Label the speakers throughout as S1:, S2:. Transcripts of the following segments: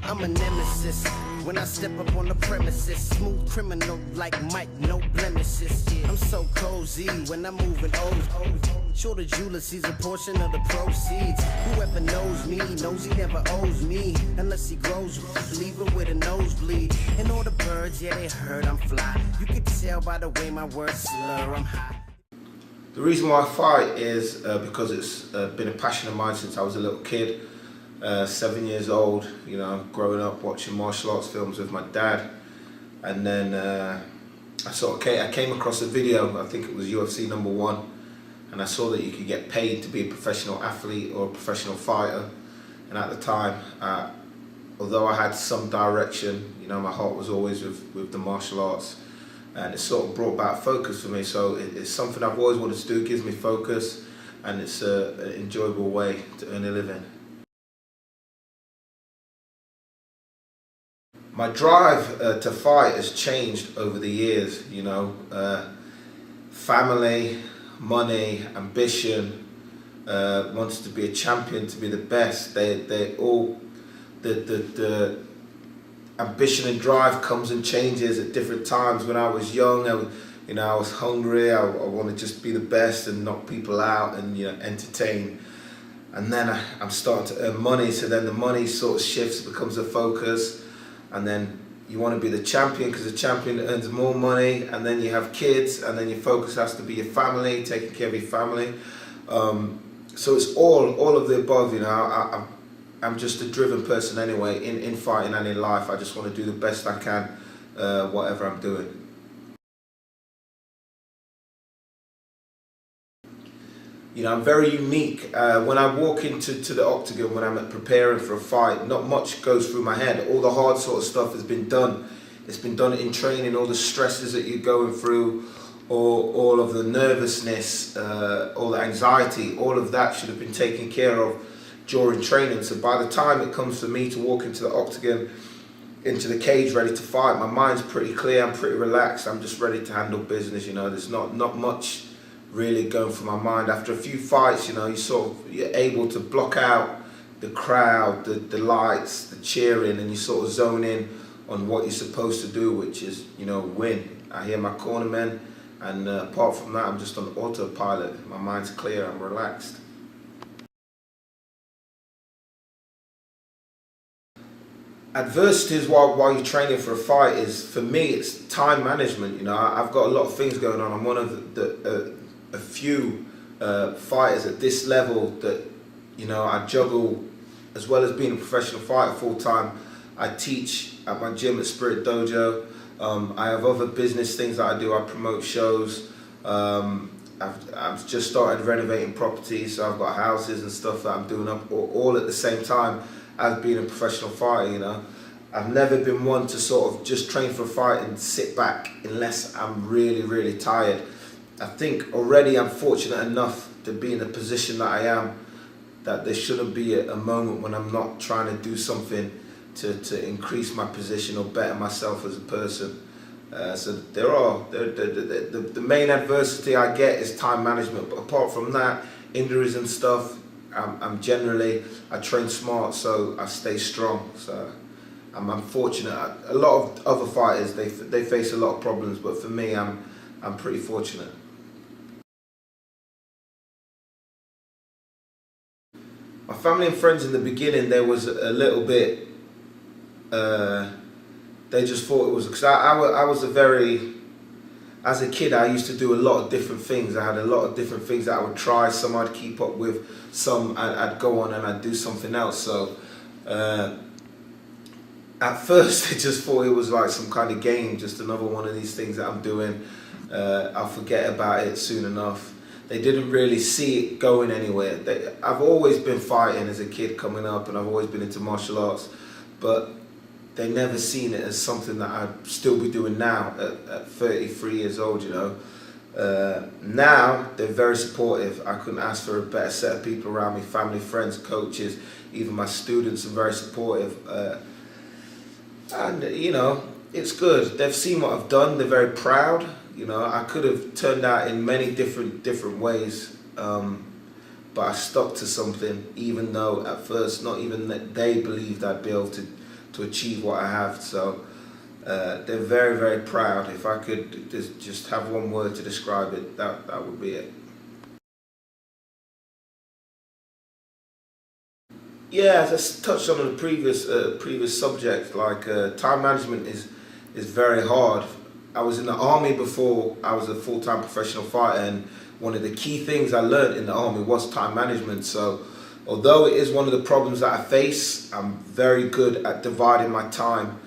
S1: I'm a nemesis. When I step up on the premises, smooth criminal like Mike, no blemishes. I'm so cozy when I'm moving old. Sure the jeweler sees a portion of the proceeds. Whoever knows me knows he never owes me unless he grows, leave him with a nosebleed. And all the birds, yeah, they heard I'm fly. You can tell by the way my words slur, I'm high.
S2: The reason why I fight is because it's been a passion of mine since I was a little kid. 7 years old, you know, growing up watching martial arts films with my dad, and then I came across a video. I think it was UFC #1, and I saw that you could get paid to be a professional athlete or a professional fighter. And at the time, although I had some direction, you know, my heart was always with the martial arts, and it sort of brought back focus for me. So it's something I've always wanted to do. It gives me focus, and it's an enjoyable way to earn a living. My drive to fight has changed over the years, you know. Family, money, ambition, wants to be a champion, to be the best. They all, the ambition and drive comes and changes at different times. When I was young, I was hungry. I wanted to just be the best and knock people out and, you know, entertain. And then I'm starting to earn money, so then the money sort of shifts, becomes a focus. And then you want to be the champion because the champion earns more money, and then you have kids, and then your focus has to be your family, taking care of your family. So it's all of the above, you know. I'm just a driven person anyway, in fighting and in life. I just want to do the best I can, whatever I'm doing. You know, I'm very unique. When I walk into the octagon, when I'm preparing for a fight, not much goes through my head. All the hard sort of stuff has been done. It's been done in training, all the stresses that you're going through, or all of the nervousness, all the anxiety, all of that should have been taken care of during training. So by the time it comes for me to walk into the octagon, into the cage ready to fight, my mind's pretty clear, I'm pretty relaxed, I'm just ready to handle business, you know. There's not much really going through my mind. After a few fights, you know, you're able to block out the crowd, the lights, the cheering, and you sort of zone in on what you're supposed to do, which is, you know, win. I hear my cornermen, and apart from that, I'm just on autopilot. My mind's clear, I'm relaxed. Adversities while you're training for a fight is, for me, it's time management. You know, I've got a lot of things going on. I'm one of a few fighters at this level that, you know, I juggle, as well as being a professional fighter full time. I teach at my gym at Spirit Dojo. I have other business things that I do. I promote shows. I've just started renovating properties, so I've got houses and stuff that I'm doing up all at the same time as being a professional fighter, you know. I've never been one to sort of just train for a fight and sit back unless I'm really, really tired. I think already I'm fortunate enough to be in the position that I am, that there shouldn't be a moment when I'm not trying to do something to increase my position or better myself as a person. So the main adversity I get is time management, but apart from that, injuries and stuff, I train smart, so I stay strong. So I'm fortunate. A lot of other fighters, they face a lot of problems, but for me, I'm pretty fortunate. My family and friends in the beginning, there was a little bit, they just thought it was, because I was as a kid, I used to do a lot of different things. I had a lot of different things that I would try. Some I'd keep up with, some I'd go on and I'd do something else. So at first they just thought it was like some kind of game, just another one of these things that I'm doing. I'll forget about it soon enough. They didn't really see it going anywhere. I've always been fighting as a kid coming up, and I've always been into martial arts, but they never seen it as something that I'd still be doing now at 33 years old, you know. Now they're very supportive. I couldn't ask for a better set of people around me, family, friends, coaches, even my students are very supportive. And you know, it's good. They've seen what I've done, they're very proud. You know, I could have turned out in many different ways, but I stuck to something, even though at first not even they believed I'd be able to achieve what I have. So they're very, very proud. If I could just have one word to describe it, that would be it. Yeah, as I touched on the previous subject, like time management is very hard. I was in the army before I was a full-time professional fighter, and one of the key things I learned in the army was time management. So although it is one of the problems that I face, I'm very good at dividing my time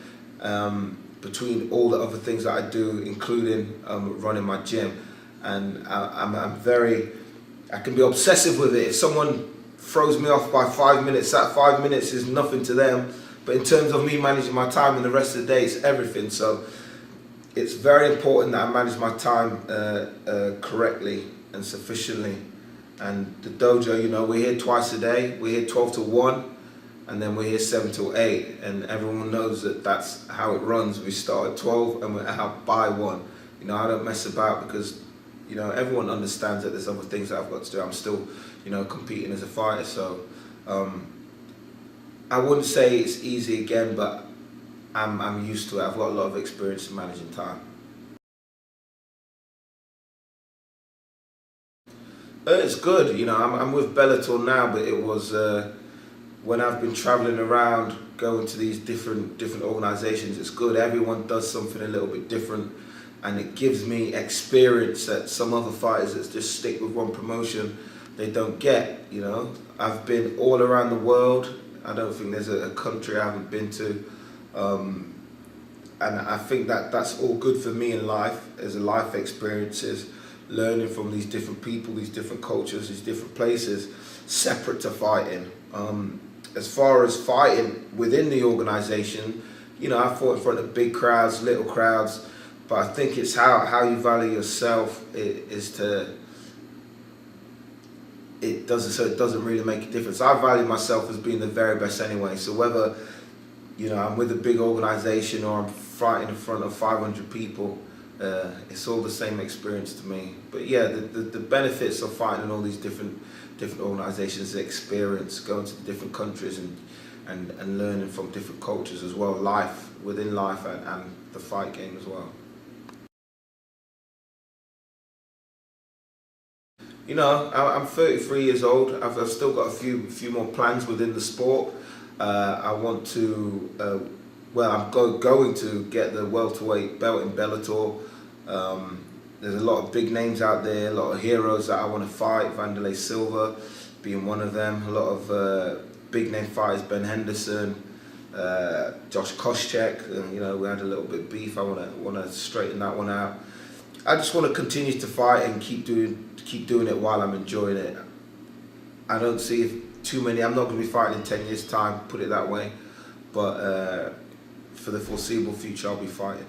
S2: between all the other things that I do, including running my gym. And I can be obsessive with it. If someone throws me off by 5 minutes, that 5 minutes is nothing to them. But in terms of me managing my time and the rest of the day, it's everything. So it's very important that I manage my time correctly and sufficiently. And the dojo, you know, we're here twice a day. We're here 12 to 1, and then we're here 7 to 8. And everyone knows that that's how it runs. We start at 12 and we're out by 1. You know, I don't mess about because, you know, everyone understands that there's other things that I've got to do. I'm still, you know, competing as a fighter. So I wouldn't say it's easy again, but I'm used to it. I've got a lot of experience in managing time. It's good, you know. I'm with Bellator now, but it was when I've been traveling around, going to these different organizations. It's good. Everyone does something a little bit different, and it gives me experience that some other fighters that just stick with one promotion, they don't get. You know, I've been all around the world. I don't think there's a country I haven't been to, and I think that that's all good for me in life as a life experiences. Learning from these different people, these different cultures, these different places, separate to fighting. As far as fighting within the organisation, you know, I fought in front of big crowds, little crowds, but I think it's how you value yourself it doesn't really make a difference. I value myself as being the very best anyway, so whether, you know, I'm with a big organisation or I'm fighting in front of 500 people, it's all the same experience to me. But yeah, the benefits of fighting in all these different organisations, the experience, going to the different countries and learning from different cultures as well, life within life and the fight game as well. You know, I'm 33 years old. I've still got a few more plans within the sport. I want to. Well, I'm going to get the welterweight belt in Bellator. There's a lot of big names out there, a lot of heroes that I want to fight. Wanderlei Silva being one of them. A lot of big name fighters, Ben Henderson, Josh Koscheck. You know, we had a little bit of beef. I want to straighten that one out. I just want to continue to fight and keep doing it while I'm enjoying it. I don't see too many. I'm not going to be fighting in 10 years' time, put it that way. But for the foreseeable future, I'll be fighting.